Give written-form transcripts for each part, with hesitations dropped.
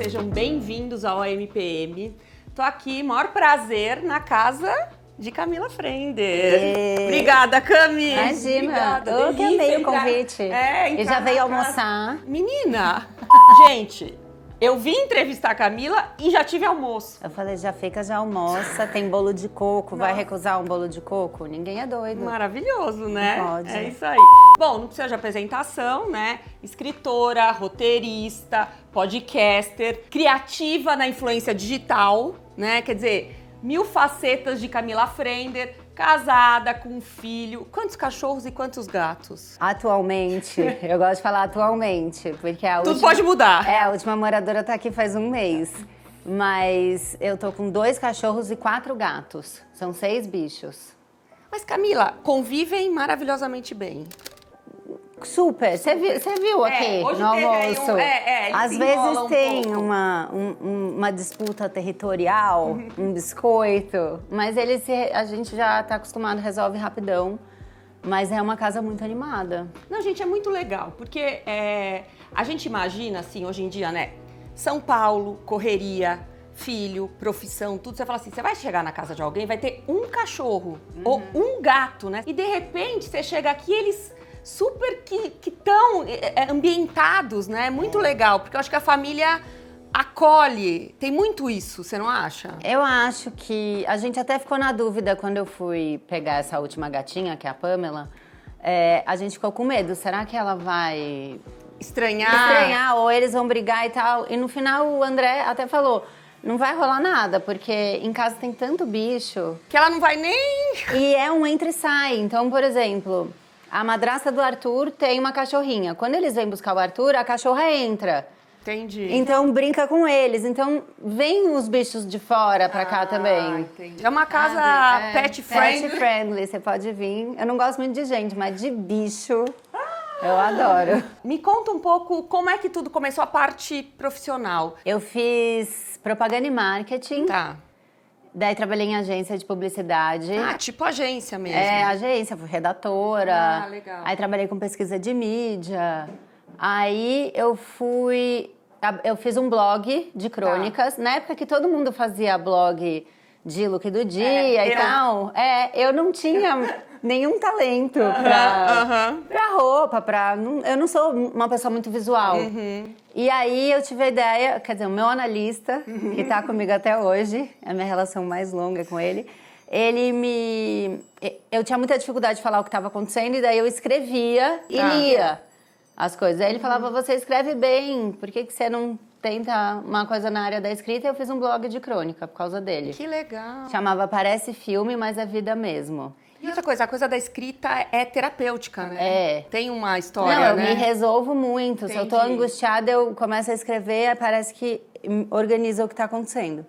sejam bem-vindos ao AMPM. Tô aqui, maior prazer, na casa de Camila Frender. Obrigada, Cami. Imagina, Obrigada, eu que amei o convite. E já veio almoçar. Menina, gente, eu vim entrevistar a Camila e já tive almoço. Eu falei, já fica, já almoça, tem bolo de coco, vai recusar um bolo de coco? Ninguém é doido. Maravilhoso, né? Pode. É isso aí. Bom, não precisa de apresentação, né? Escritora, roteirista, podcaster, criativa na influência digital, né? Quer dizer, 1000 facetas de Camila Frender, casada, com um filho. Quantos cachorros e quantos gatos? Atualmente, eu gosto de falar atualmente, porque a Tudo pode mudar. A última moradora tá aqui faz um mês. Mas eu tô com 2 cachorros e 4 gatos. São 6 bichos. Mas, Camila, convivem maravilhosamente bem. Super. Você viu aqui hoje no teve aí almoço? eles Às se vezes enrolam um tem pouco. uma disputa territorial, um biscoito, mas a gente já tá acostumado, resolve rapidão. Mas é uma casa muito animada. Não, gente, é muito legal, porque a gente imagina, assim, hoje em dia, né? São Paulo, correria, filho, profissão, tudo. Você fala assim, você vai chegar na casa de alguém, vai ter um cachorro ou um gato, né? E de repente você chega aqui, eles super que estão ambientados, né? É muito legal, porque eu acho que a família acolhe. Tem muito isso, você não acha? Eu acho que a gente até ficou na dúvida quando eu fui pegar essa última gatinha, que é a Pamela. A gente ficou com medo. Será que ela vai estranhar ou eles vão brigar e tal? E no final o André até falou, não vai rolar nada, porque em casa tem tanto bicho. Que ela não vai nem... E é um entra e sai. Então, por exemplo, a madrasta do Arthur tem uma cachorrinha. Quando eles vêm buscar o Arthur, a cachorra entra. Entendi. Então brinca com eles. Então vem os bichos de fora pra cá também. Entendi. É uma casa pet friendly. Pet friendly, você pode vir. Eu não gosto muito de gente, mas de bicho eu adoro. Me conta um pouco como é que tudo começou, a parte profissional. Eu fiz propaganda e marketing. Tá. Daí trabalhei em agência de publicidade. Ah, tipo agência mesmo. Agência, fui redatora. Ah, legal. Aí trabalhei com pesquisa de mídia. Aí eu fiz um blog de crônicas. Na época que todo mundo fazia blog de look do dia e tal. Eu não tinha nenhum talento pra roupa, eu não sou uma pessoa muito visual. E aí eu tive a ideia, quer dizer, o meu analista, que tá comigo até hoje, é a minha relação mais longa com ele, eu tinha muita dificuldade de falar o que estava acontecendo, e daí eu escrevia e lia as coisas. Aí ele falava, você escreve bem, por que você não tenta uma coisa na área da escrita? E eu fiz um blog de crônica por causa dele. Que legal. Chamava Parece Filme, mas é vida mesmo. E outra coisa, a coisa da escrita é terapêutica, né? Tem uma história, Não, eu né? me resolvo muito. Se eu tô angustiada, eu começo a escrever, parece que organiza o que tá acontecendo.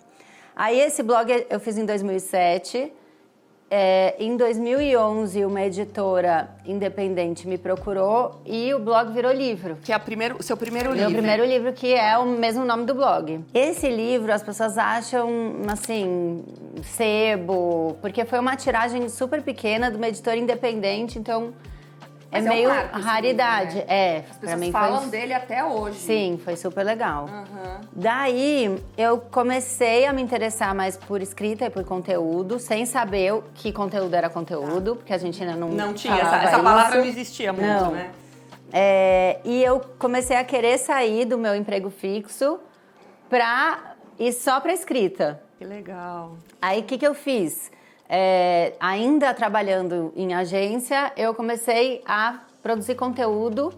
Aí esse blog eu fiz em 2007. Em 2011, uma editora independente me procurou e o blog virou livro. Que é o seu primeiro livro. Meu primeiro livro, que é o mesmo nome do blog. Esse livro, as pessoas acham, assim, sebo, porque foi uma tiragem super pequena de uma editora independente, então Mas meio um marco, raridade. livro, né? As Pra pessoas mim falam dele até hoje. Sim, foi super legal. Daí, eu comecei a me interessar mais por escrita e por conteúdo, sem saber que conteúdo era conteúdo, porque a gente ainda não tinha, falava essa palavra isso. não existia muito, Não. né? E eu comecei a querer sair do meu emprego fixo pra ir só pra escrita. Que legal. Aí, o que eu fiz? Ainda trabalhando em agência, eu comecei a produzir conteúdo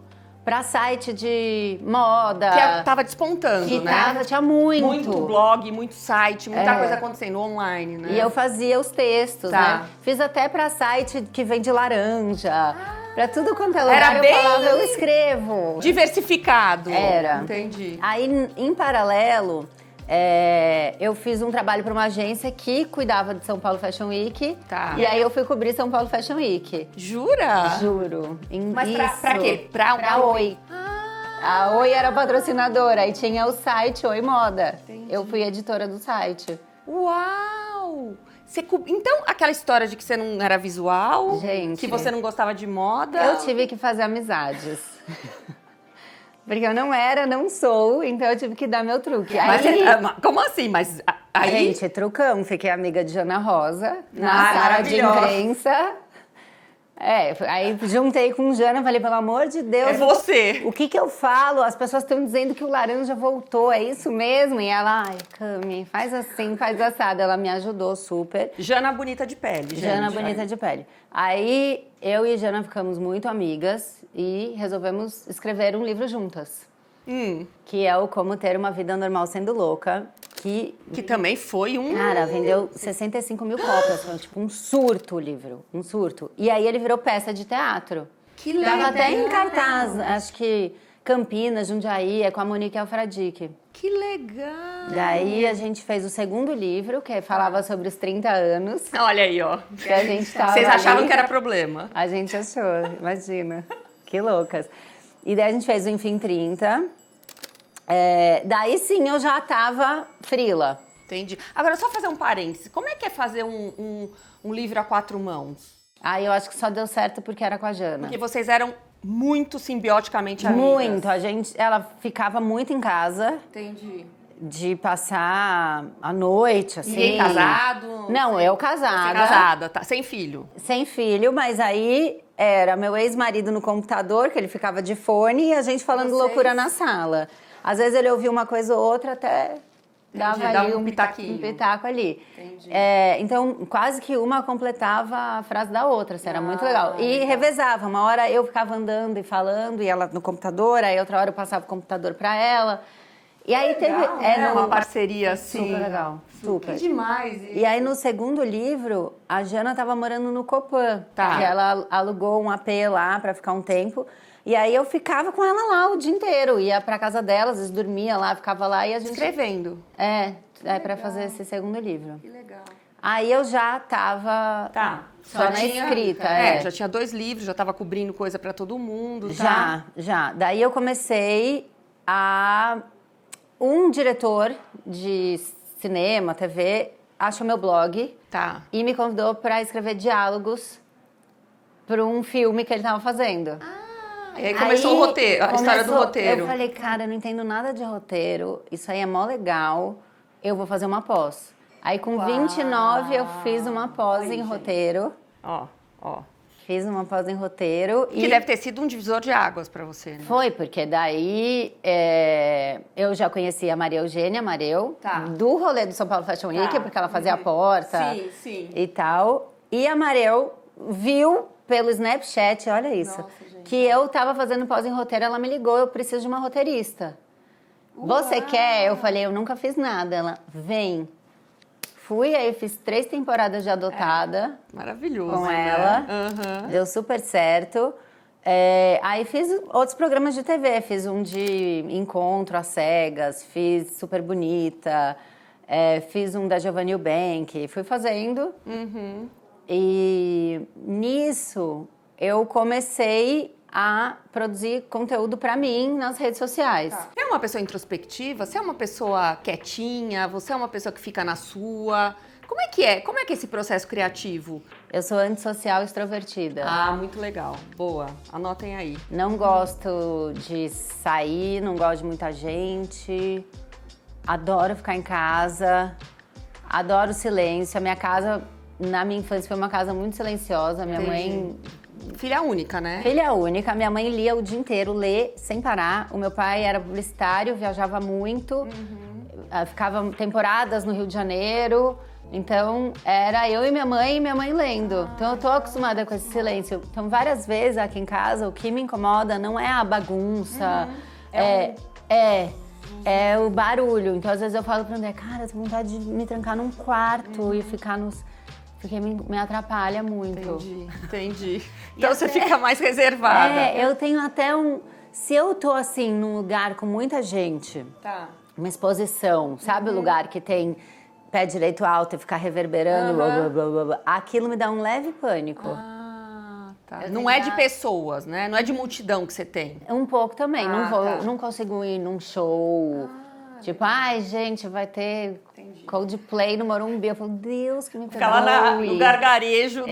para site de moda. Que tava despontando, né? Tinha muito. Muito blog, muito site, muita coisa acontecendo online, né? E eu fazia os textos, né? Fiz até para site que vende laranja. Pra tudo quanto é lugar, eu falava, eu escrevo. Diversificado. Era. Entendi. Aí, em paralelo, eu fiz um trabalho para uma agência que cuidava de São Paulo Fashion Week. Tá. E aí eu fui cobrir São Paulo Fashion Week. Jura? Juro. Mas pra quê? Pra Oi. A Oi era patrocinadora e tinha o site Oi Moda. Entendi. Eu fui editora do site. Uau! Então, aquela história de que você não era visual, Gente, que você não gostava de moda... Eu tive que fazer amizades. Porque eu não sou, então eu tive que dar meu truque. Mas Aí, como assim? Mas aí... gente, trucão, fiquei amiga de Ana Rosa, na Ah, sala de maravilhosa. imprensa. Aí juntei com Jana, falei, pelo amor de Deus. É você. O que eu falo? As pessoas estão dizendo que o laranja voltou, é isso mesmo? E ela, ai, Cami, faz assim, faz assado. Ela me ajudou super. Jana bonita de pele, gente. Jana bonita de pele. Aí eu e Jana ficamos muito amigas e resolvemos escrever um livro juntas. Que é o Como Ter Uma Vida Normal Sendo Louca. Que também foi um... Cara, vendeu 65 mil cópias. Foi tipo um surto o livro. Um surto. E aí ele virou peça de teatro. Que legal. Tava até em cartaz, acho que Campinas, Jundiaí, é com a Monique Alfradique. Que legal. Daí a gente fez o segundo livro, que falava sobre os 30 anos. Olha aí, ó. Que a gente tava Vocês achavam ali. que era problema. A gente achou, imagina. Que loucas. E daí a gente fez o Enfim 30. Daí sim eu já tava frila. Entendi. Agora, só fazer um parênteses. Como é que é fazer um livro a 4 mãos? Aí eu acho que só deu certo porque era com a Jana. Porque vocês eram muito simbioticamente amigas. Muito. Ela ficava muito em casa. Entendi. De passar a noite, assim. Ninguém casado? Não, eu casada. Você casada, tá? Sem filho? Sem filho, mas aí era meu ex-marido no computador, que ele ficava de fone, e a gente falando loucura na sala. Às vezes ele ouvia uma coisa ou outra, até dava ali um pitaquinho. Um pitaco ali. Entendi. Então, quase que uma completava a frase da outra, assim, era muito legal. E revezava, uma hora eu ficava andando e falando, e ela no computador, aí outra hora eu passava o computador pra ela. E aí Legal, teve uma parceria assim. Super legal, super. Que demais isso. E aí no segundo livro, a Jana tava morando no Copan. Tá. Que ela alugou um AP lá pra ficar um tempo. E aí eu ficava com ela lá o dia inteiro. Ia pra casa dela, às vezes dormia lá, ficava lá e a gente... Escrevendo. Pra fazer esse segundo livro. Que legal. Aí eu já tava só na escrita. Já tinha 2 livros, já tava cobrindo coisa pra todo mundo. Já. Daí eu comecei a... Um diretor de cinema, TV, achou meu blog e me convidou para escrever diálogos para um filme que ele estava fazendo. E aí começou o roteiro, a história do roteiro. Eu falei, cara, eu não entendo nada de roteiro, isso aí é mó legal, eu vou fazer uma pós. Aí com 29 eu fiz uma pós em roteiro. Ó. Fiz uma pós em roteiro. Que deve ter sido um divisor de águas pra você, né? Foi, porque daí eu já conhecia a Maria Eugênia Mareu, do rolê do São Paulo Fashion Week, porque ela fazia a porta e tal. E a Mareu viu pelo Snapchat, olha isso, que eu tava fazendo pós em roteiro, ela me ligou, eu preciso de uma roteirista. Você quer? Eu falei, eu nunca fiz nada. Ela, vem. Fui, aí fiz 3 temporadas de Adotada. Maravilhoso, com né? ela. Deu super certo. Aí fiz outros programas de TV. Fiz um de Encontro às Cegas, fiz Super Bonita, fiz um da Giovanni Eubank. Fui fazendo. E nisso eu comecei a produzir conteúdo pra mim nas redes sociais. Você é uma pessoa introspectiva? Você é uma pessoa quietinha? Você é uma pessoa que fica na sua? Como é que é? Como é que é esse processo criativo? Eu sou antissocial extrovertida. Ah, muito legal. Boa. Anotem aí. Não gosto de sair, não gosto de muita gente. Adoro ficar em casa. Adoro silêncio. A minha casa, na minha infância, foi uma casa muito silenciosa. Minha mãe... Filha única, né? Filha única. Minha mãe lia o dia inteiro, lê sem parar. O meu pai era publicitário, viajava muito. Ficava temporadas no Rio de Janeiro. Então, era eu e minha mãe lendo. Então, eu tô acostumada com esse silêncio. Então, várias vezes aqui em casa, o que me incomoda não é a bagunça. É o barulho. Então, às vezes eu falo pra André, cara, eu tenho vontade de me trancar num quarto e ficar nos... Porque me atrapalha muito. Entendi. Então você fica mais reservada. Eu tenho até um... Se eu tô assim, num lugar com muita gente, uma exposição, sabe o lugar que tem pé direito alto e ficar reverberando, blá, blá, blá, blá, aquilo me dá um leve pânico. Não é de pessoas, né? Não é de multidão que você tem. Um pouco também. Não consigo ir num show. Tipo, ai, gente, vai ter Coldplay no Morumbi. Eu falo, Deus, que me Fica lá no gargarejo.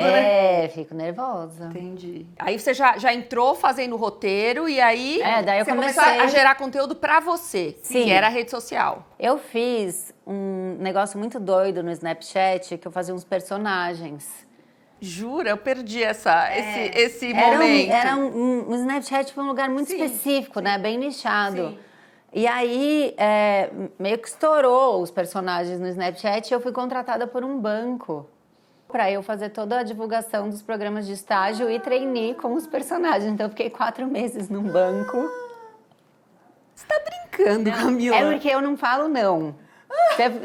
Fico nervosa. Entendi. Aí você já entrou fazendo o roteiro e aí, daí eu você comecei começou a gerar conteúdo pra você, Sim. que era a rede social. Eu fiz um negócio muito doido no Snapchat, que eu fazia uns personagens. Jura? Eu perdi esse momento. O Snapchat foi um lugar muito específico, né? Bem nichado. Sim. E aí, meio que estourou os personagens no Snapchat e eu fui contratada por um banco para eu fazer toda a divulgação dos programas de estágio e trainee com os personagens. Então, eu fiquei 4 meses num banco. Você tá brincando, Camila? É porque eu não falo não.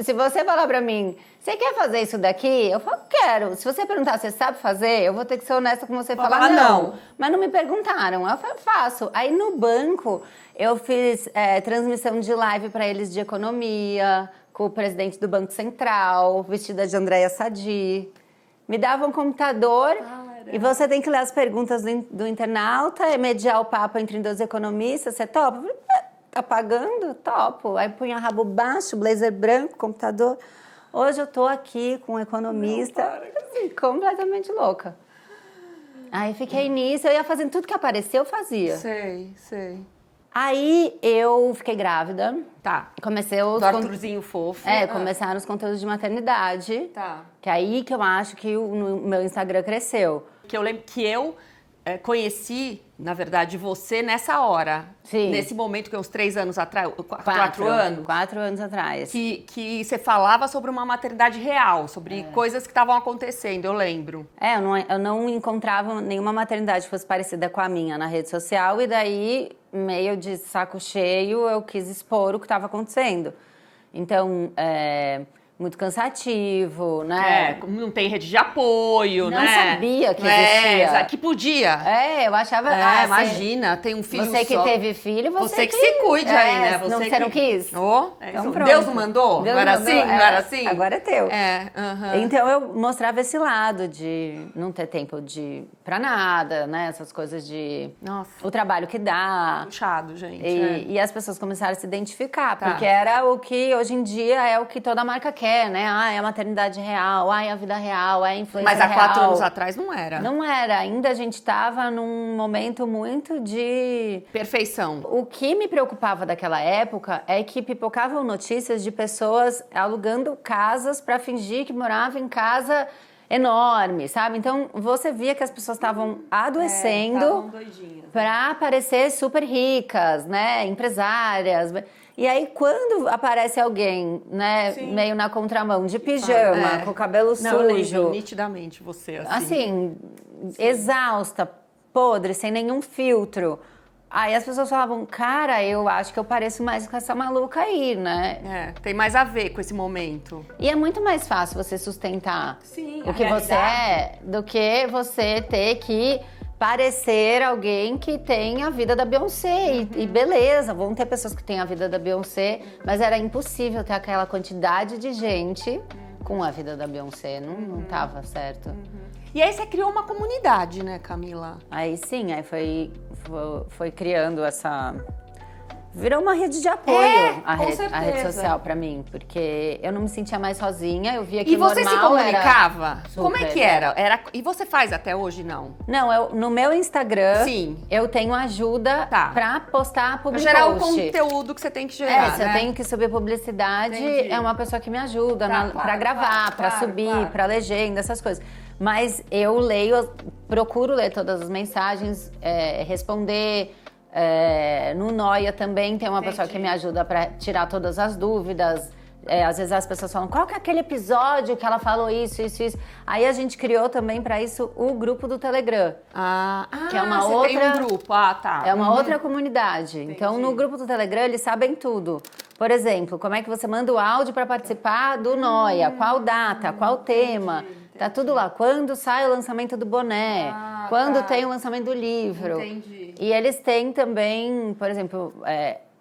Se você falar pra mim, você quer fazer isso daqui? Eu falo, quero. Se você perguntar se você sabe fazer, eu vou ter que ser honesta com você e falar não. Mas não me perguntaram. Eu falei, faço. Aí no banco, eu fiz transmissão de live pra eles de economia, com o presidente do Banco Central, vestida de Andréa Sadi. Me dava um computador e você tem que ler as perguntas do internauta, mediar o papo entre 2 economistas. Você topa? Eu falei, tá pagando? Topo. Aí punha rabo baixo, blazer branco, computador. Hoje eu tô aqui com um economista, assim, completamente louca. Aí fiquei nisso, eu ia fazendo tudo que apareceu, eu fazia. Sei. Aí eu fiquei grávida. Tá. Comecei os... Do Arthurzinho fofo. Começaram os conteúdos de maternidade. Tá. Que é aí que eu acho que o meu Instagram cresceu. Que eu lembro que eu conheci, na verdade, você nessa hora. Sim. Nesse momento que uns 3 anos atrás, 4 anos. 4 anos atrás. Que você falava sobre uma maternidade real, sobre coisas que estavam acontecendo, eu lembro. Eu não encontrava nenhuma maternidade que fosse parecida com a minha na rede social. E daí, meio de saco cheio, eu quis expor o que estava acontecendo. Então, muito cansativo, né? Não tem rede de apoio, não né? Não sabia que existia. Que podia. Eu achava... imagina, tem um filho você só. que teve filho, você que se cuide aí, né? Você não quis? Então, Deus não mandou? Deus não era mandou, assim? Não era assim? Agora é teu. Uhum. Então, eu mostrava esse lado de não ter tempo pra nada, né? Essas coisas de... Nossa. O trabalho que dá. Puxado, gente. E as pessoas começaram a se identificar, porque era o que, hoje em dia, é o que toda marca quer, né? É a maternidade real, é a vida real, é a influência real. Mas há 4 anos atrás não era. Não era. Ainda a gente estava num momento muito de... perfeição. O que me preocupava daquela época é que pipocavam notícias de pessoas alugando casas para fingir que moravam em casa enorme, sabe? Então, você via que as pessoas estavam adoecendo para parecer super ricas, né? Empresárias. E aí, quando aparece alguém, né, meio na contramão, de pijama, com o cabelo sujo... eu lembro nitidamente você, assim, exausta, podre, sem nenhum filtro. Aí as pessoas falavam, cara, eu acho que eu pareço mais com essa maluca aí, né? Tem mais a ver com esse momento. E é muito mais fácil você sustentar o que você é do que você ter que parecer alguém que tem a vida da Beyoncé. E beleza, vão ter pessoas que têm a vida da Beyoncé, mas era impossível ter aquela quantidade de gente com a vida da Beyoncé. Não tava certo. E aí você criou uma comunidade, né, Camila? Aí sim, aí foi criando essa... Virou uma rede de apoio a rede social pra mim, porque eu não me sentia mais sozinha, eu via que o normal era... E você se comunicava? Super. Como é que era? E você faz até hoje, não? Não, no meu Instagram, eu tenho ajuda pra postar public pra gerar post. o conteúdo que você tem que gerar, se eu tenho que subir publicidade, é uma pessoa que me ajuda pra gravar, pra subir, pra legenda, essas coisas. Mas eu procuro ler todas as mensagens, responder... no Noia também tem uma pessoa que me ajuda pra tirar todas as dúvidas. Às vezes as pessoas falam, qual que é aquele episódio que ela falou isso. Aí a gente criou também pra isso o grupo do Telegram. Que é uma outra... tem um grupo, É uma outra comunidade. Então no grupo do Telegram eles sabem tudo. Por exemplo, como é que você manda o áudio pra participar do Noia, qual data, qual tema. Tá tudo lá. Quando sai o lançamento do boné, quando tem o lançamento do livro. Entendi. E eles têm também, por exemplo,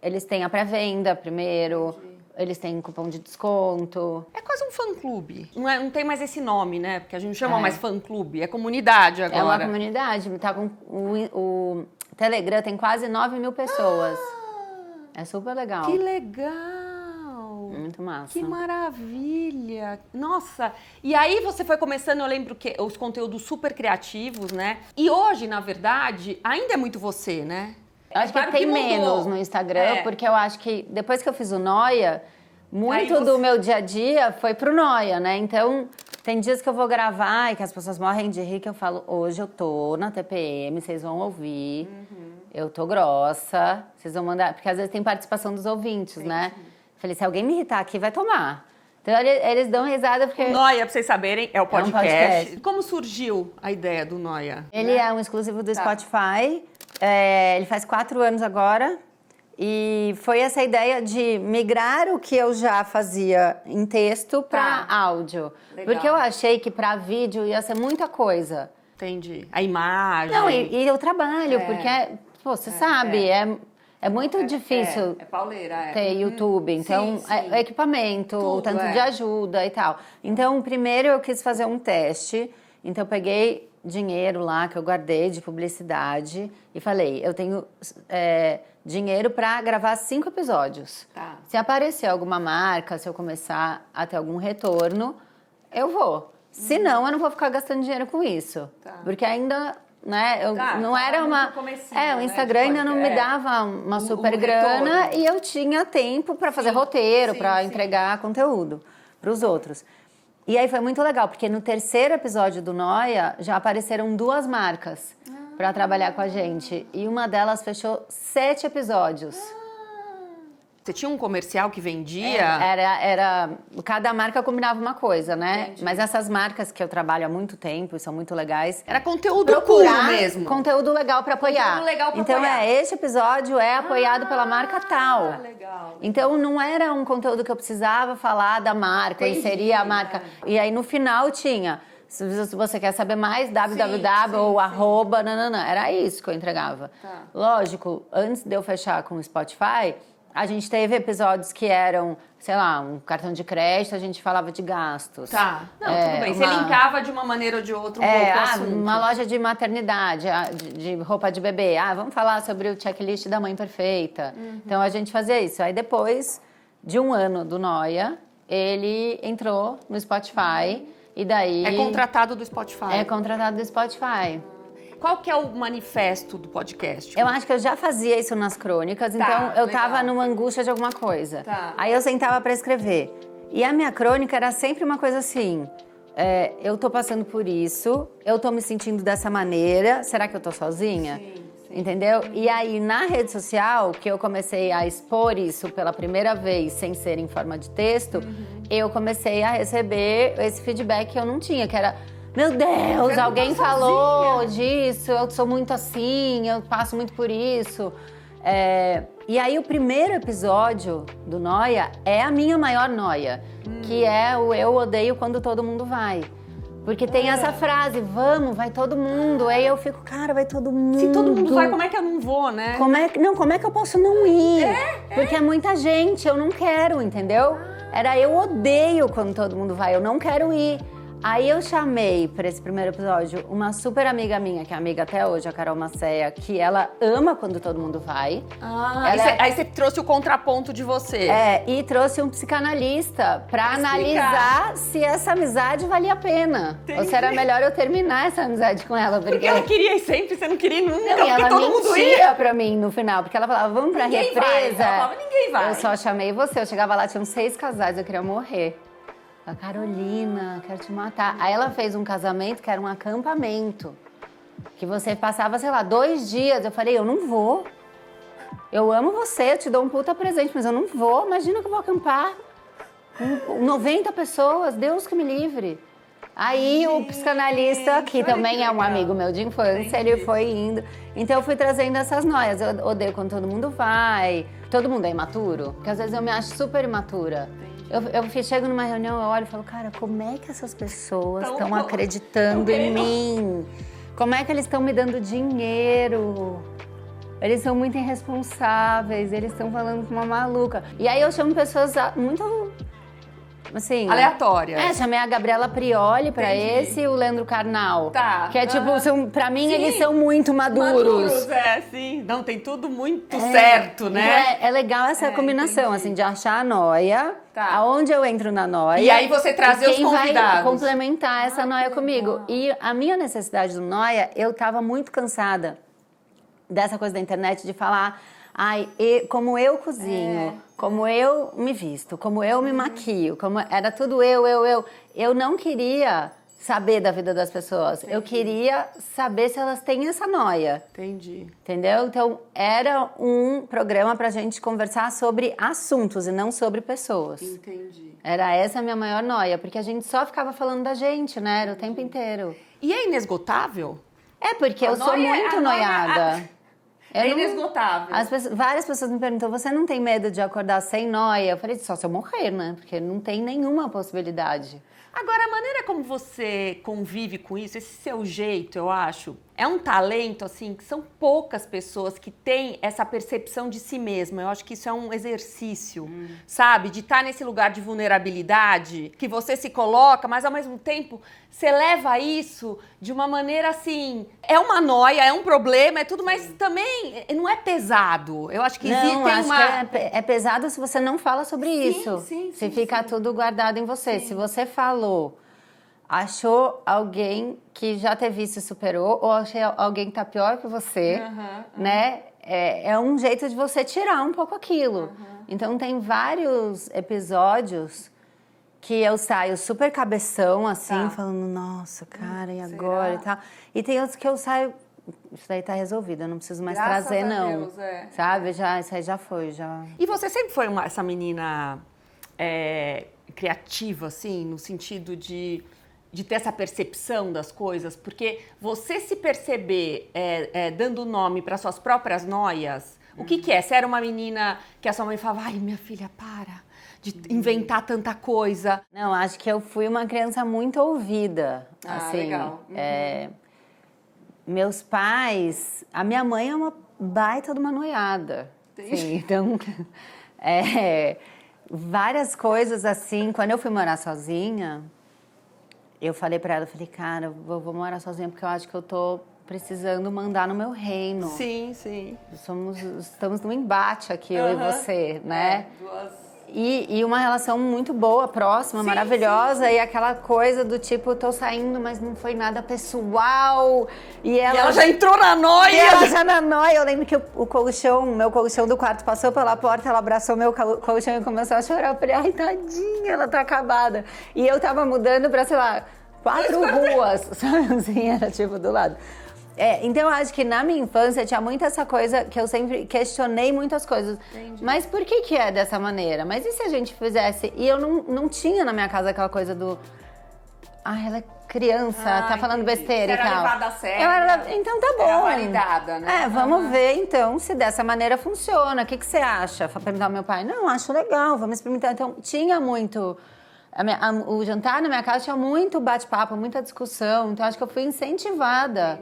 eles têm a pré-venda primeiro, eles têm cupom de desconto. É quase um fã-clube. Não tem mais esse nome, né? Porque a gente não chama mais fã-clube, é comunidade agora. É uma comunidade. Tá com, o Telegram tem quase 9 mil pessoas. É super legal. Que legal! Muito massa. Que maravilha! Nossa! E aí você foi começando, eu lembro que os conteúdos super criativos, né? E hoje, na verdade, ainda é muito você, né? Eu acho que tem menos no Instagram, porque eu acho que depois que eu fiz o Noia, muito do meu dia a dia foi pro Noia, né? Então, tem dias que eu vou gravar e que as pessoas morrem de rir, que eu falo, hoje eu tô na TPM, vocês vão ouvir, eu tô grossa, vocês vão mandar... Porque às vezes tem participação dos ouvintes, né? Falei, se alguém me irritar aqui, vai tomar. Então, eles dão risada porque... O Noia, pra vocês saberem, é o podcast. podcast. Como surgiu a ideia do Noia? Ele é um exclusivo do Spotify. Ele faz 4 anos agora. E foi essa ideia de migrar o que eu já fazia em texto para áudio. Legal. Porque eu achei que para vídeo ia ser muita coisa. Entendi. A imagem. Não, e o trabalho, porque, pô, você sabe, é muito difícil pauleira, ter YouTube. Então, sim. é equipamento, Tudo, o tanto de ajuda e tal. Então, primeiro eu quis fazer um teste. Então, eu peguei dinheiro lá que eu guardei de publicidade e falei, eu tenho dinheiro para gravar 5 episódios. Tá. Se aparecer alguma marca, se eu começar a ter algum retorno, eu vou. Se não, eu não vou ficar gastando dinheiro com isso. Tá. Porque ainda, né, eu não era uma... o Instagram ainda não me dava uma super grana retorno. e eu tinha tempo para fazer roteiro, para entregar conteúdo para os outros. E aí foi muito legal, porque no 3º episódio do Noia já apareceram 2 marcas para trabalhar com a gente. E uma delas fechou 7 episódios. Você tinha um comercial que vendia? Cada marca combinava uma coisa, né? Entendi. Mas essas marcas que eu trabalho há muito tempo e são muito legais. Era conteúdo puro mesmo. Conteúdo legal para apoiar. Conteúdo legal pra então, apoiar. Esse episódio é apoiado pela marca tal. Legal. Então, não era um conteúdo que eu precisava falar da marca, inserir a marca. E aí, no final, tinha... Se você quer saber mais, www ou arroba, nananã. Era isso que eu entregava. Tá. Lógico, antes de eu fechar com o Spotify... A gente teve episódios que eram, sei lá, um cartão de crédito, a gente falava de gastos. Tá. Não, tudo bem. Você linkava de uma maneira ou de outra pouco o assunto. Uma loja de maternidade, de roupa de bebê. Vamos falar sobre o checklist da mãe perfeita. Então, a gente fazia isso. Aí, depois de 1 ano do Noia, ele entrou no Spotify e daí... É contratado do Spotify. É contratado do Spotify. Qual que é o manifesto do podcast? Eu acho que eu já fazia isso nas crônicas, então eu tava numa angústia de alguma coisa. Tá. Aí eu sentava pra escrever. E a minha crônica era sempre uma coisa assim, eu tô passando por isso, eu tô me sentindo dessa maneira, será que eu tô sozinha? Sim. Entendeu? E aí, na rede social, que eu comecei a expor isso pela primeira vez, sem ser em forma de texto, eu comecei a receber esse feedback que eu não tinha, que era... Meu Deus, alguém falou disso, eu sou muito assim, eu passo muito por isso. E aí o primeiro episódio do Noia é a minha maior noia, que é o eu odeio quando todo mundo vai. Porque tem essa frase, vamos, vai todo mundo. Aí eu fico, cara, vai todo mundo. Se todo mundo vai, como é que eu não vou, né? Como é que eu posso não ir? Porque é muita gente, eu não quero, entendeu? Era eu odeio quando todo mundo vai, eu não quero ir. Aí eu chamei para esse primeiro episódio uma super amiga minha, que é amiga até hoje, a Carol Macéia, que ela ama quando todo mundo vai. Aí você trouxe o contraponto de você. E trouxe um psicanalista para analisar se essa amizade valia a pena. Entendi. Ou se era melhor eu terminar essa amizade com ela. Porque ela queria ir sempre, você não queria ir nunca, não, porque ela todo mundo ia. pra mim no final, porque ela falava, vamos pra ninguém represa. Vai. Ela falava, ninguém vai. Eu só chamei você, eu chegava lá, tinham 6 casais, eu queria morrer. A Carolina, quero te matar. Aí ela fez um casamento que era um acampamento. Que você passava, sei lá, 2 dias. Eu falei, eu não vou. Eu amo você, eu te dou um puta presente, mas eu não vou. Imagina que eu vou acampar. 90 pessoas, Deus que me livre. Aí o psicanalista, que também é um amigo meu de infância, ele foi indo. Então eu fui trazendo essas noias. Eu odeio quando todo mundo vai. Todo mundo é imaturo, porque às vezes eu me acho super imatura. Eu chego numa reunião, eu olho e falo, cara, como é que essas pessoas estão acreditando em mim? Como é que eles estão me dando dinheiro? Eles são muito irresponsáveis, eles estão falando com uma maluca. E aí eu chamo pessoas muito assim... Aleatórias. Chamei a Gabriela Prioli pra esse e o Leandro Carnal. Tá. Que é tipo, pra mim eles são muito maduros. Sim. Não, tem tudo muito certo, né? Então é legal essa combinação, assim, de achar a noia, aonde eu entro na noia. E aí você trazer os convidados. Vai complementar essa noia comigo. E a minha necessidade do noia, eu tava muito cansada dessa coisa da internet de falar... como eu cozinho, como eu me visto, como eu me maquio, como era tudo eu. Eu não queria saber da vida das pessoas. Entendi. Eu queria saber se elas têm essa noia. Entendi. Entendeu? Então, era um programa pra gente conversar sobre assuntos e não sobre pessoas. Entendi. Era essa a minha maior noia, porque a gente só ficava falando da gente, né? Era o tempo inteiro. E é inesgotável? É, porque eu sou muito noiada. É inesgotável. Várias pessoas me perguntam, você não tem medo de acordar sem noia? Eu falei, só se eu morrer, né? Porque não tem nenhuma possibilidade. Agora, a maneira como você convive com isso, esse seu jeito, eu acho, é um talento, assim, que são poucas pessoas que têm essa percepção de si mesma. Eu acho que isso é um exercício, sabe? De estar nesse lugar de vulnerabilidade, que você se coloca, mas ao mesmo tempo você leva isso de uma maneira assim... É uma noia, é um problema, é tudo, mas também não é pesado. Eu acho que existe que é pesado se você não fala sobre isso. Se fica tudo guardado em você. Se você falou... Achou alguém que já teve isso e superou, ou achou alguém que tá pior que você, né? É um jeito de você tirar um pouco aquilo. Então, tem vários episódios que eu saio super cabeção, assim, falando, nossa, cara, e agora e tal. E tem outros que eu saio, isso daí tá resolvido, eu não preciso mais trazer, não. Deus, sabe? Isso aí já foi, já. E você sempre foi essa menina criativa, assim, no sentido de ter essa percepção das coisas, porque você se perceber dando nome para suas próprias noias, o que é? Você era uma menina que a sua mãe falava, ai, minha filha, para de inventar tanta coisa. Não, acho que eu fui uma criança muito ouvida, assim. Legal. Meus pais, a minha mãe é uma baita de uma noiada. Sim, então, várias coisas assim, quando eu fui morar sozinha... Eu falei pra ela, cara, eu vou morar sozinha porque eu acho que eu tô precisando mandar no meu reino. Sim. Estamos num embate aqui, eu e você, né? E uma relação muito boa, próxima, maravilhosa. E aquela coisa do tipo, tô saindo, mas não foi nada pessoal. E ela já entrou na noia! E ela já na noia. Eu lembro que meu colchão do quarto passou pela porta, ela abraçou meu colchão e começou a chorar. Eu falei, ai, tadinha, ela tá acabada. E eu tava mudando pra, sei lá, 4 ruas, sabe assim? Era tipo do lado. Então eu acho que na minha infância tinha muito essa coisa que eu sempre questionei muitas coisas. Entendi. Mas por que é dessa maneira? Mas e se a gente fizesse? E eu não tinha na minha casa aquela coisa do... ela é criança, tá falando besteira e tal. Era levada a sério. Então tá bom. Era validada, né? Vamos ver então se dessa maneira funciona. O que você acha? Foi perguntar ao meu pai. Não, acho legal, vamos experimentar. Então tinha muito... o jantar na minha casa tinha muito bate-papo, muita discussão. Então acho que eu fui incentivada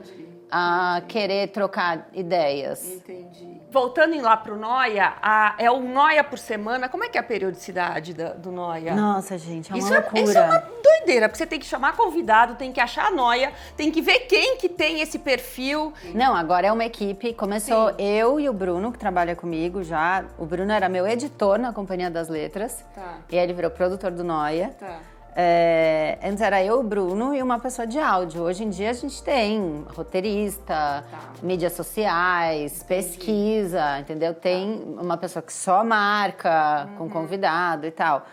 a querer trocar ideias. Entendi. Voltando lá pro Noia, é um Noia por semana. Como é que é a periodicidade do Noia? Nossa, gente, é uma loucura. Isso é uma doideira, porque você tem que chamar convidado, tem que achar a Noia, tem que ver quem que tem esse perfil. Não, agora é uma equipe. Começou eu e o Bruno, que trabalha comigo já. O Bruno era meu editor na Companhia das Letras. E aí ele virou produtor do Noia. Antes era eu, o Bruno e uma pessoa de áudio. Hoje em dia a gente tem roteirista, mídias sociais, pesquisa, entendeu? Tem uma pessoa que só marca com convidado e tal.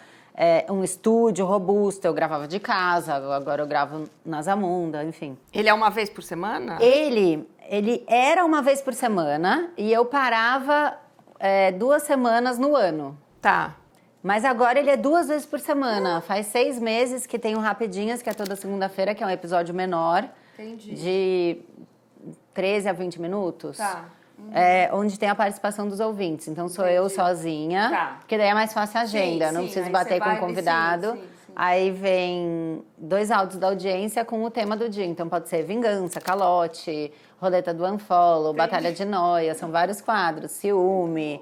Um estúdio robusto, eu gravava de casa, agora eu gravo na Zamunda, enfim. Ele é uma vez por semana? Ele era uma vez por semana e eu parava 2 semanas no ano. Tá. Mas agora ele é 2 vezes por semana. Faz 6 meses que tem o Rapidinhas, que é toda segunda-feira, que é um episódio menor. Entendi. De 13 a 20 minutos. Tá. Onde tem a participação dos ouvintes. Então sou eu sozinha, porque daí é mais fácil a agenda. Não preciso bater com o convidado. Aí vem 2 áudios da audiência com o tema do dia. Então pode ser vingança, calote, roleta do unfollow, batalha de noia. São vários quadros. Ciúme.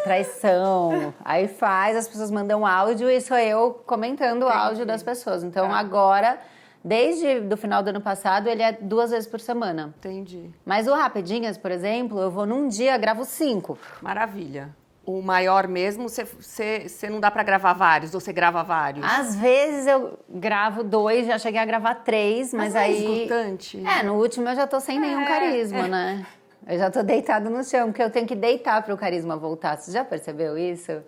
traição. Aí faz, as pessoas mandam áudio e sou eu comentando o áudio das pessoas. Então agora, desde o final do ano passado, ele é 2 vezes por semana. Entendi. Mas o Rapidinhas, por exemplo, eu vou num dia, gravo 5. Maravilha. O maior mesmo, você não dá pra gravar vários, ou você grava vários? Às vezes eu gravo 2, já cheguei a gravar 3, mas é aí... esgotante. No último eu já tô sem nenhum carisma, né? Eu já tô deitado no chão, porque eu tenho que deitar pro carisma voltar. Você já percebeu isso?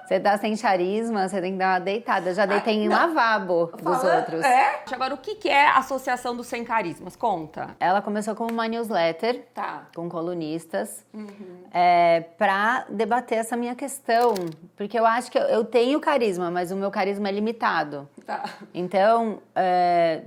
Você tá sem carisma, você tem que dar uma deitada. Eu já deitei em lavabo dos outros. Agora, o que é a Associação dos Sem Carismas? Conta. Ela começou como uma newsletter, com colunistas, pra debater essa minha questão. Porque eu acho que eu tenho carisma, mas o meu carisma é limitado. Então,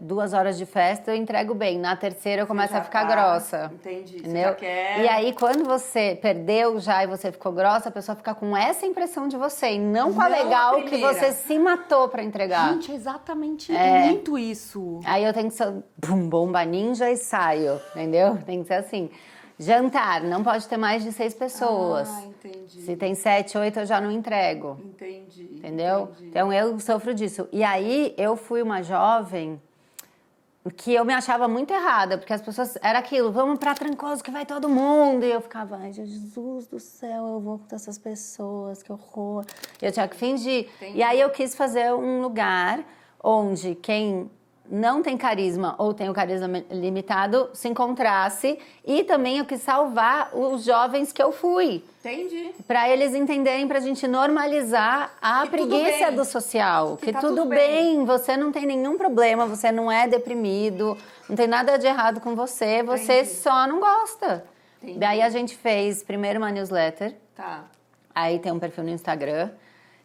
2 horas de festa eu entrego bem. Na terceira eu começo a ficar grossa. Entendi. Entendeu? Você já quer... E aí, quando você perdeu já e você ficou grossa, a pessoa fica com essa impressão de você. E não com a legal que você se matou pra entregar. Gente, é exatamente muito isso. Aí eu tenho que ser bomba ninja e saio, entendeu? Tem que ser assim. Jantar, não pode ter mais de 6 pessoas. Entendi. Se tem 7, 8, eu já não entrego. Entendi. Entendeu? Então eu sofro disso. E aí eu fui uma jovem que eu me achava muito errada, porque as pessoas... Era aquilo, vamos pra Trancoso que vai todo mundo. E eu ficava, ai, Jesus do céu, eu vou com essas pessoas, que horror. Eu tinha que fingir. Entendi. E aí eu quis fazer um lugar onde quem não tem carisma ou tem o carisma limitado se encontrasse. E também eu quis salvar os jovens que eu fui. Entendi. Pra eles entenderem, pra gente normalizar a preguiça do social. Que tá tudo bem, você não tem nenhum problema, você não é deprimido, não tem nada de errado com você, você só não gosta. Entendi. Daí a gente fez primeiro uma newsletter, aí tem um perfil no Instagram,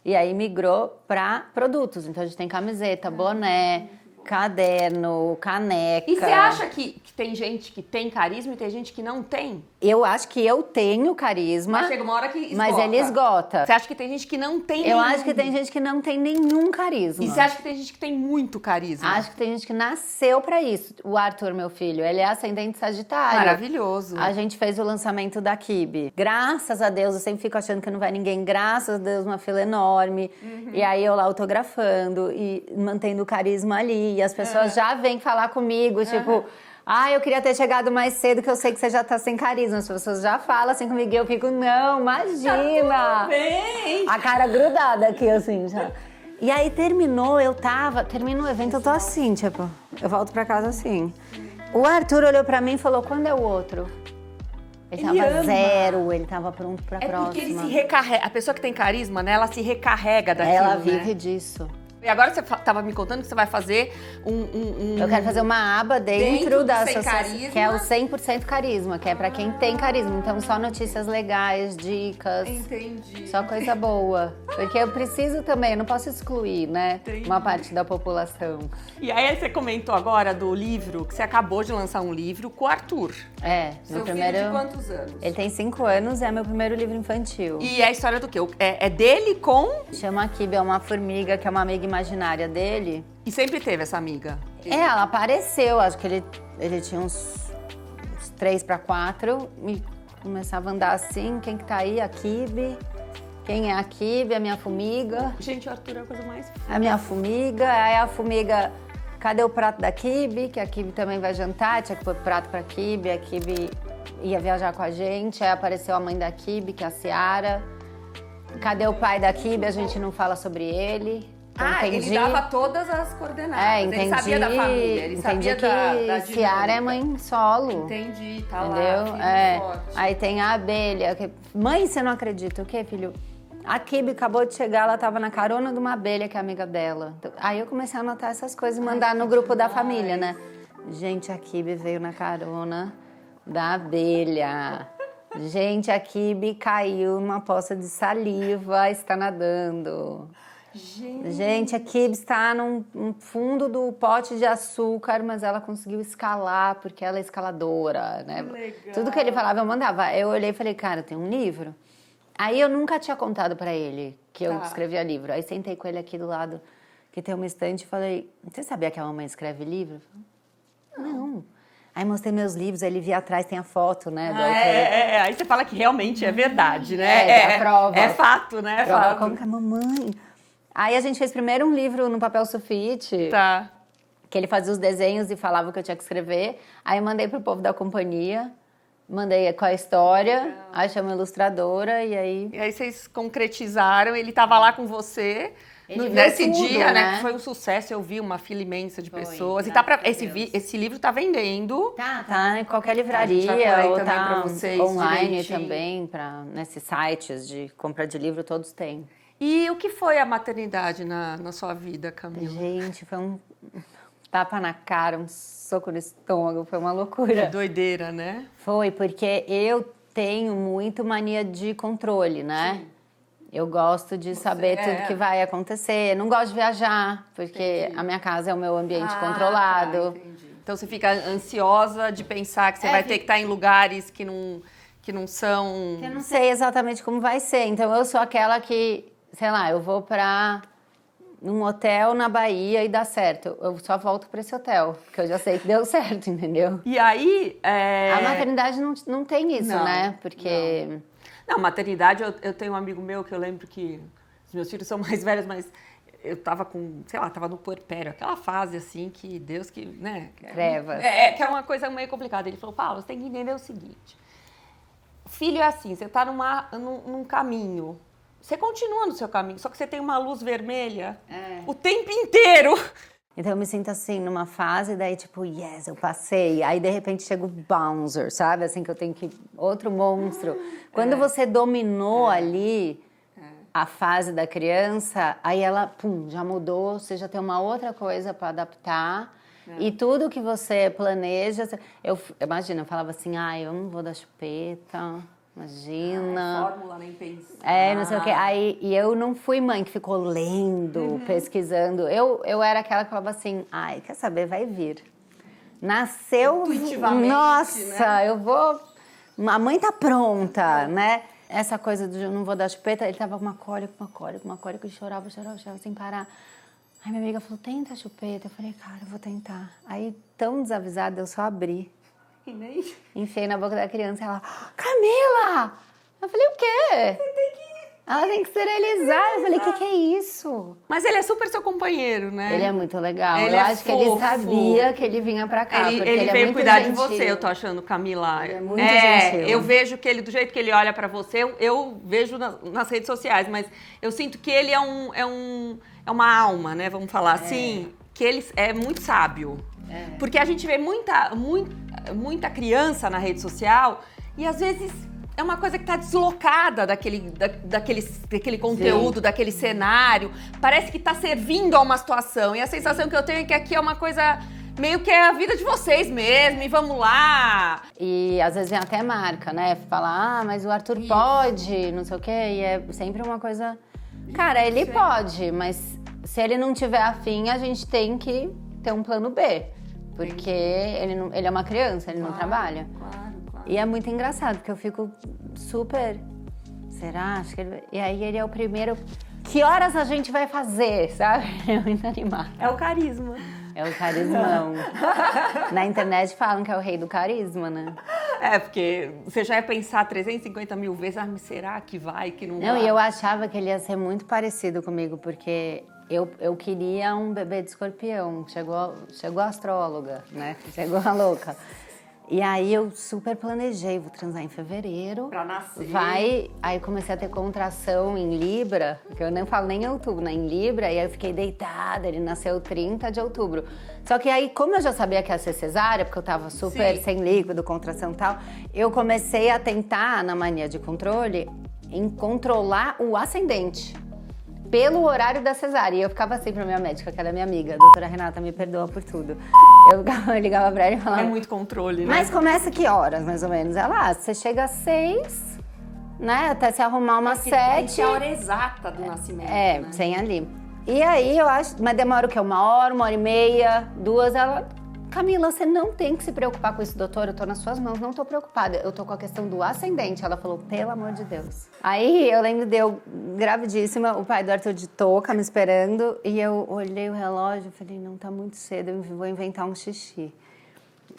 e aí migrou pra produtos. Então a gente tem camiseta, boné, caderno, caneca. E você acha que tem gente que tem carisma e tem gente que não tem? Eu acho que eu tenho carisma. Mas chega uma hora que esgota. Mas ele esgota. Você acha que tem gente que não tem Eu acho que tem gente que não tem nenhum carisma. E você acha que tem gente que tem muito carisma? Acho que tem gente que nasceu pra isso. O Arthur, meu filho, ele é ascendente Sagitário. Maravilhoso. A gente fez o lançamento da Kibe. Graças a Deus, eu sempre fico achando que não vai ninguém. Graças a Deus, uma fila enorme. E aí eu lá autografando e mantendo o carisma ali. E as pessoas já vêm falar comigo, tipo... eu queria ter chegado mais cedo, que eu sei que você já tá sem carisma. As pessoas já falam assim comigo e eu fico, não, imagina! Tá tudo bem. A cara grudada aqui, assim, já. E aí termina o evento, eu tô assim, tipo, eu volto pra casa assim. O Arthur olhou pra mim e falou, quando é o outro? Ele tava ama. 0, ele tava pronto pra próxima. Porque ele se recarrega. A pessoa que tem carisma, né, ela se recarrega daquilo, Ela né? vive disso. E agora você tava me contando que você vai fazer Eu quero fazer uma aba dentro da Sem associação, Carisma. que é o 100% carisma, que é pra quem tem carisma. Então só notícias legais, dicas. Entendi. Só coisa boa. Porque eu preciso também, eu não posso excluir, né? Entendi. Uma parte da população. E aí você comentou agora do livro, que você acabou de lançar um livro com o Arthur. Meu primeiro... Filho de quantos anos? Ele tem 5 anos e é meu primeiro livro infantil. E é a história do quê? É dele com... Chama Kibe, é uma formiga que é uma amiga imaginária dele. E sempre teve essa amiga? Ela apareceu, acho que ele tinha uns 3 para 4 e começava a andar assim, quem que tá aí? A Kibe. Quem é a Kibe? A minha formiga. Gente, o Arthur é a coisa mais... A minha formiga, aí a formiga, cadê o prato da Kibe? Que a Kibe também vai jantar, tinha que pôr prato pra Kibe, a Kibe ia viajar com a gente, aí apareceu a mãe da Kibe, que é a Ciara. Cadê o pai da Kibe? A gente não fala sobre ele. Então, ele dava todas as coordenadas. Entendi. Ele sabia da família, ele sabia que da Ciara é mãe solo. Entendi, tá entendeu? lá, forte. Aí tem a abelha. Mãe, você não acredita. O quê, filho? A Kibe acabou de chegar, ela tava na carona de uma abelha que é amiga dela. Aí eu comecei a anotar essas coisas e mandar no grupo da família, né? Gente, a Kibe veio na carona da abelha. Gente, a Kibe caiu numa poça de saliva, está nadando. Gente, a Kibe está no fundo do pote de açúcar, mas ela conseguiu escalar porque ela é escaladora, né? Legal. Tudo que ele falava eu mandava. Eu olhei e falei, cara, tem um livro? Aí eu nunca tinha contado pra ele que eu escrevia livro. Aí sentei com ele aqui do lado, que tem uma estante, e falei, você sabia que a mamãe escreve livro? Não. Aí mostrei meus livros, aí ele via atrás, tem a foto, né? Aí você fala que realmente é verdade, né? É prova. É fato, né? É Prova fato. como que a mamãe... Aí a gente fez primeiro um livro no papel sulfite. Tá. Que ele fazia os desenhos e falava o que eu tinha que escrever. Aí eu mandei pro povo da companhia, mandei com a história, aí chamei a ilustradora e aí... E aí vocês concretizaram, ele tava lá com você nesse tudo, dia, né? né? Que foi um sucesso, eu vi uma fila imensa de pessoas. E graças a esse livro tá vendendo. Tá em qualquer A gente livraria, vai pôr aí ou também tá pra vocês online direitinho. também, nesses sites de compra de livro, todos têm. E o que foi a maternidade na sua vida, Camila? Gente, foi um tapa na cara, um soco no estômago, foi uma loucura. Doideira, né? Foi, porque eu tenho muito mania de controle, né? Sim. Eu gosto de saber tudo que vai acontecer. Não gosto de viajar, porque a minha casa é o meu ambiente controlado. Tá, entendi. Então você fica ansiosa de pensar que você vai ter que estar em lugares que não são... Eu não sei exatamente como vai ser. Então eu sou aquela que, sei lá, eu vou pra um hotel na Bahia e dá certo. Eu só volto pra esse hotel, porque eu já sei que deu certo, entendeu? E aí... A maternidade não tem isso, Não, né? Porque... Não, maternidade, eu tenho um amigo meu que eu lembro que os meus filhos são mais velhos, mas eu tava com, sei lá, tava no puerpério, aquela fase assim que Deus que, né? Trevas. Que é uma coisa meio complicada. Ele falou, Paulo, você tem que entender o seguinte, filho é assim, você tá num caminho, você continua no seu caminho, só que você tem uma luz vermelha o tempo inteiro. Então eu me sinto assim, numa fase, daí tipo, yes, eu passei. Aí de repente chega o bouncer, sabe? Assim que eu tenho que... Outro monstro. Quando você dominou ali a fase da criança, aí ela, pum, já mudou, você já tem uma outra coisa para adaptar. E tudo que você planeja... Imagina, eu falava assim, eu não vou dar chupeta... Imagina. Fórmula nem pensar. Não sei o quê. Aí, e eu não fui mãe que ficou lendo, pesquisando. Eu era aquela que falava assim, quer saber, vai vir. Nasceu... Intuitivamente, Nossa, né? eu vou... A mãe tá pronta, né? Essa coisa de eu não vou dar chupeta, ele tava com uma cólica, e chorava sem parar. Aí minha amiga falou, tenta a chupeta. Eu falei, cara, eu vou tentar. Aí, tão desavisada, eu só abri. E nem... Enfiei na boca da criança e ela, Camila! Eu falei, o quê? Ela tem que esterilizar. Eu falei, o que é isso? Mas ele é super seu companheiro, né? Ele é muito legal. Ele eu é acho que ele fofo. sabia que ele vinha pra cá. Ele é veio muito cuidar de gentil. você, eu tô achando, Camila. Ele é muito gentil. Eu vejo que ele, do jeito que ele olha pra você, eu vejo nas redes sociais, mas eu sinto que ele é uma alma, né? Vamos falar assim, que ele é muito sábio. Porque a gente vê muita criança na rede social e às vezes é uma coisa que está deslocada daquele conteúdo, daquele cenário. Parece que está servindo a uma situação. E a sensação que eu tenho é que aqui é uma coisa meio que é a vida de vocês mesmo, e vamos lá. E às vezes vem até marca, né? Fala, mas o Arthur pode, não sei o quê. E é sempre uma coisa... Cara, ele pode, mas se ele não tiver afim, a gente tem que ter um plano B. Porque ele é uma criança, ele não trabalha. Claro. E é muito engraçado, porque eu fico super... Será? Acho que ele... E aí ele é o primeiro... Que horas a gente vai fazer, sabe? É muito animado. É o carisma. É o carismão. Na internet falam que é o rei do carisma, né? Porque você já ia pensar 350 mil vezes, mas será que vai, que não vai? Não, e eu achava que ele ia ser muito parecido comigo, porque eu queria um bebê de escorpião. Chegou a astróloga, né? Chegou a louca. E aí eu super planejei, vou transar em fevereiro. Pra nascer. Aí comecei a ter contração em Libra, que eu não falo nem em outubro, né? Em Libra, e aí eu fiquei deitada, ele nasceu 30 de outubro. Só que aí, como eu já sabia que ia ser cesárea, porque eu tava super sem líquido, contração e tal, eu comecei a tentar, na mania de controle, em controlar o ascendente. Pelo horário da cesárea. E eu ficava assim pra minha médica, que era minha amiga. Doutora Renata, me perdoa por tudo. Eu ligava pra ela e falava... É muito controle, né? Mas começa que horas, mais ou menos? Ela, você chega às 6, né? Até se arrumar umas 7. É a hora exata do nascimento, né? Sem ali. E aí, eu acho... Mas demora o quê? 1 hora e meia, 2. Ela... Camila, você não tem que se preocupar com isso, doutora. Eu tô nas suas mãos, não tô preocupada. Eu tô com a questão do ascendente. Ela falou, pelo amor de Deus. Aí, eu lembro de eu, gravidíssima, o pai do Arthur de touca me esperando. E eu olhei o relógio e falei, não, tá muito cedo, eu vou inventar um xixi.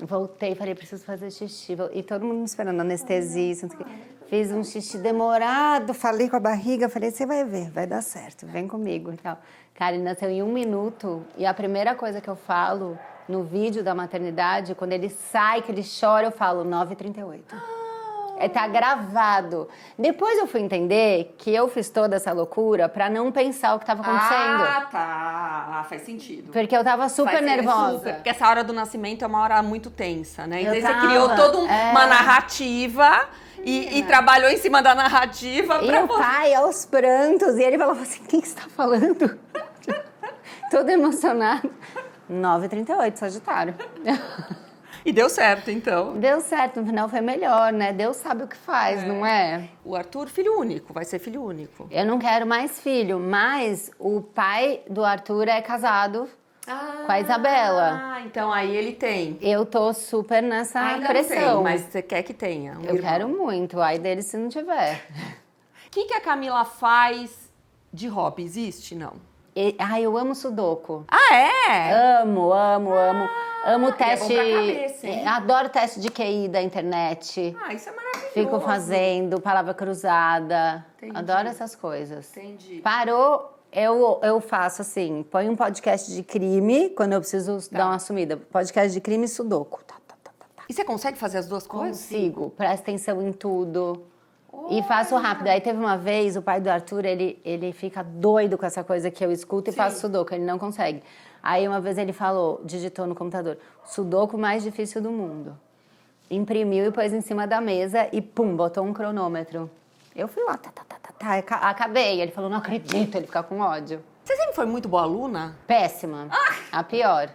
Voltei, falei, preciso fazer xixi. E todo mundo me esperando, anestesia, não sei o quê. Fiz um xixi demorado, falei com a barriga, falei, você vai ver, vai dar certo, vem comigo e tal. Cara, ele nasceu em 1 minuto e a primeira coisa que eu falo no vídeo da maternidade, quando ele sai, que ele chora, eu falo 9h38. Tá gravado. Depois eu fui entender que eu fiz toda essa loucura pra não pensar o que tava acontecendo. Ah, tá. Faz sentido. Porque eu tava super nervosa. Super, porque essa hora do nascimento é uma hora muito tensa, né? Então Tava, você criou toda uma narrativa e trabalhou em cima da narrativa. E o pai aos prantos, e ele falava assim, o que você tá falando? Todo emocionado. 9h38, Sagitário. E deu certo, então. Deu certo, no final foi melhor, né? Deus sabe o que faz, não é? O Arthur, filho único, vai ser filho único. Eu não quero mais filho, mas o pai do Arthur é casado com a Isabela. Ah, então aí ele tem. Eu tô super nessa Ainda pressão. não tem, mas você quer que tenha um eu irmão. quero muito, aí dele se não tiver. O que a Camila faz de hobby? Existe, não? Eu amo sudoku. Ah, é? Amo. Amo teste. É bom pra cabeça, hein? Adoro teste de QI da internet. Ah, isso é maravilhoso. Fico fazendo palavra cruzada. Entendi. Adoro essas coisas. Entendi. Parou, eu faço assim, põe um podcast de crime, quando eu preciso dar uma sumida. Podcast de crime e sudoku. Tá. E você consegue fazer as duas coisas? Consigo, presta atenção em tudo. E faço rápido. Aí teve uma vez, o pai do Arthur, ele fica doido com essa coisa que eu escuto e faço sudoku, ele não consegue. Aí uma vez ele falou, digitou no computador, sudoku mais difícil do mundo. Imprimiu e pôs em cima da mesa e pum, botou um cronômetro. Eu fui lá, acabei. Ele falou, não acredito, ele fica com ódio. Você sempre foi muito boa aluna? Péssima, a pior.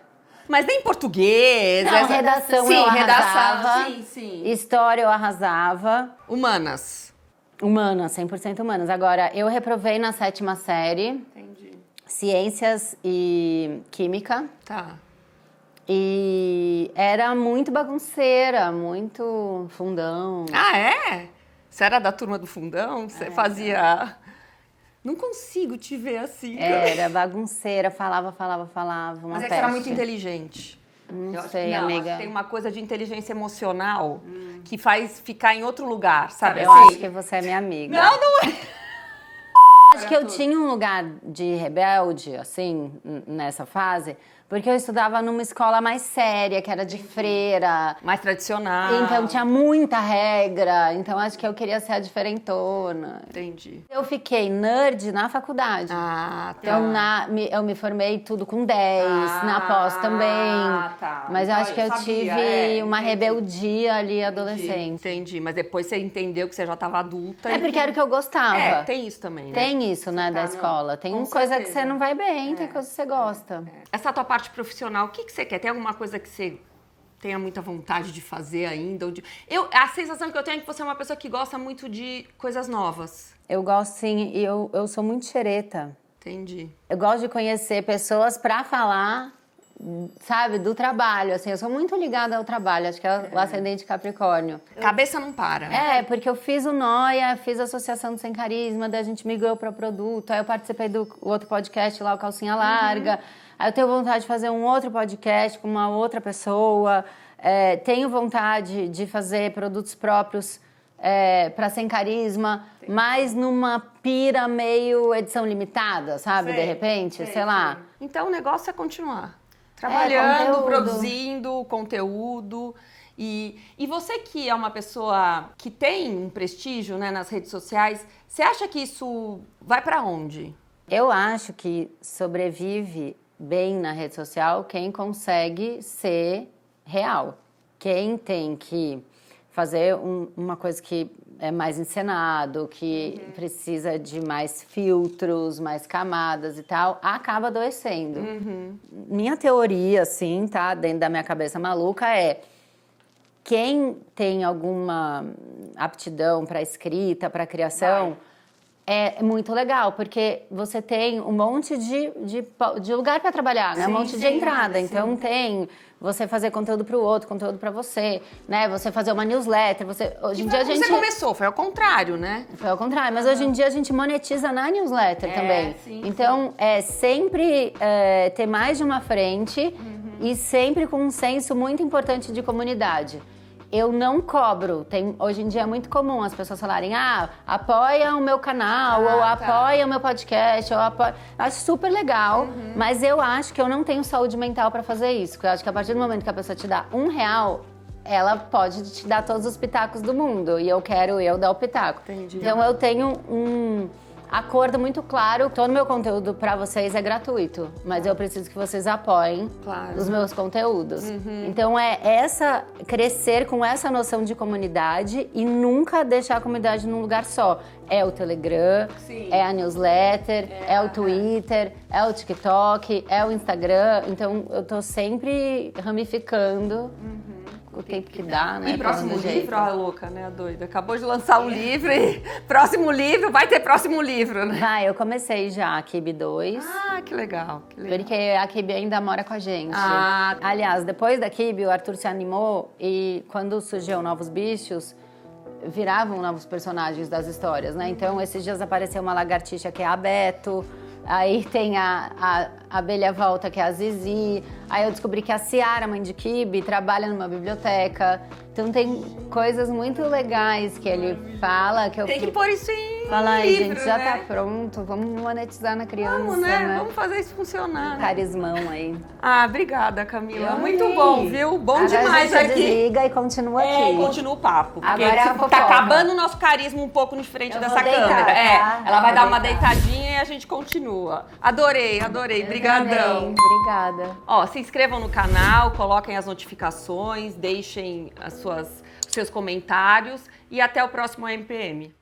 Mas nem português. Não, redação eu arrasava. Sim. História eu arrasava. Humanas. Humanas, 100% humanas. Agora, eu reprovei na 7ª série. Entendi. Ciências e Química. Tá. E era muito bagunceira, muito fundão. Ah, é? Você era da turma do fundão? Você fazia... Não consigo te ver assim. Era bagunceira, falava, uma Mas é que peste. você era muito inteligente. Não acho sei, que amiga. Acho que tem uma coisa de inteligência emocional que faz ficar em outro lugar, sabe? Eu acho que você é minha amiga. Não é. Acho que eu tinha um lugar de rebelde, assim, nessa fase, porque eu estudava numa escola mais séria, que era de freira. Mais tradicional. Então tinha muita regra, então acho que eu queria ser a diferentona. Entendi. Eu fiquei nerd na faculdade. Ah, tá. Então eu me formei tudo com 10, na pós também. Tá. Mas eu acho que eu sabia, tive uma entendi. rebeldia ali adolescente. Entendi, mas depois você entendeu que você já estava adulta. É porque era o que eu gostava. Tem isso também, né? Tem isso, né, da não. escola. Tem Com coisa que certeza. você não vai bem, tem coisa que você gosta. Essa tua parte profissional, o que você quer? Tem alguma coisa que você tenha muita vontade de fazer ainda? A sensação que eu tenho é que você é uma pessoa que gosta muito de coisas novas. Eu gosto, sim, e eu sou muito xereta. Entendi. Eu gosto de conhecer pessoas pra falar, sabe, do trabalho. Assim, eu sou muito ligada ao trabalho, acho que é o ascendente Capricórnio. Cabeça não para. Porque eu fiz o Noia, fiz a Associação do Sem Carisma, daí a gente migrou para produto, aí eu participei do outro podcast lá, o Calcinha Larga. Aí eu tenho vontade de fazer um outro podcast com uma outra pessoa. Tenho vontade de fazer produtos próprios para Sem Carisma, mas numa pira meio edição limitada, sabe? De repente, sei lá. Então o negócio é continuar. Trabalhando, conteúdo. produzindo conteúdo. E você que é uma pessoa que tem um prestígio, né, nas redes sociais, você acha que isso vai para onde? Eu acho que sobrevive bem na rede social quem consegue ser real. Quem tem que fazer uma coisa que é mais encenado, que precisa de mais filtros, mais camadas e tal, acaba adoecendo. Minha teoria, assim, tá, dentro da minha cabeça maluca, é quem tem alguma aptidão para escrita, para criação, é muito legal, porque você tem um monte de lugar para trabalhar, né? Um monte de entrada. Então tem você fazer conteúdo para o outro, conteúdo para você, né? Você fazer uma newsletter. Hoje em dia a gente... Você começou, foi ao contrário, né? Foi ao contrário, mas hoje em dia a gente monetiza na newsletter também. Sim, então, é sempre ter mais de uma frente e sempre com um senso muito importante de comunidade. Eu não cobro. Hoje em dia é muito comum as pessoas falarem, apoia o meu canal, ou apoia o meu podcast, ou apoia... Acho super legal, mas eu acho que eu não tenho saúde mental para fazer isso. Porque eu acho que a partir do momento que a pessoa te dá R$1, ela pode te dar todos os pitacos do mundo. E eu quero dar o pitaco. Entendi. Então eu tenho um acordo muito claro. Todo o meu conteúdo para vocês é gratuito, mas eu preciso que vocês apoiem os meus conteúdos. Então crescer com essa noção de comunidade e nunca deixar a comunidade num lugar só. É o Telegram, é a newsletter, é o Twitter, é o TikTok, é o Instagram. Então eu tô sempre ramificando o tempo que dá, né? E próximo livro, a louca, né? A doida. Acabou de lançar um livro e próximo livro, vai ter próximo livro, né? Vai, eu comecei já a Kibe 2. Ah, que legal, que legal. Porque a Kibe ainda mora com a gente. Ah. Aliás, depois da Kibe, o Arthur se animou e quando surgiu Novos Bichos, viravam novos personagens das histórias, né? Então, esses dias apareceu uma lagartixa que é a Beto, aí tem a abelha volta, que é a Zizi. Aí eu descobri que a Ciara, mãe de Kibe, trabalha numa biblioteca. Então tem coisas muito legais que ele fala que eu... Tem que pôr isso em Fala, ai, livro, gente, já né? tá pronto. Vamos monetizar na criança, Vamos, né? Vamos fazer isso funcionar. Né? Carismão aí. Ah, obrigada, Camila. Eu Muito amei. bom, viu? Bom Agora demais a gente aqui. desliga e continua aqui. Continua o papo. Porque Agora é a fofoca. tá acabando o nosso carisma um pouco de frente Eu dessa vou deitar, câmera. tá? Ela vai Eu dar vou uma deitar. deitadinha e a gente continua. Adorei. Brigadão. Obrigada. Ó, se inscrevam no canal, coloquem as notificações, deixem os seus comentários e até o próximo AMPM.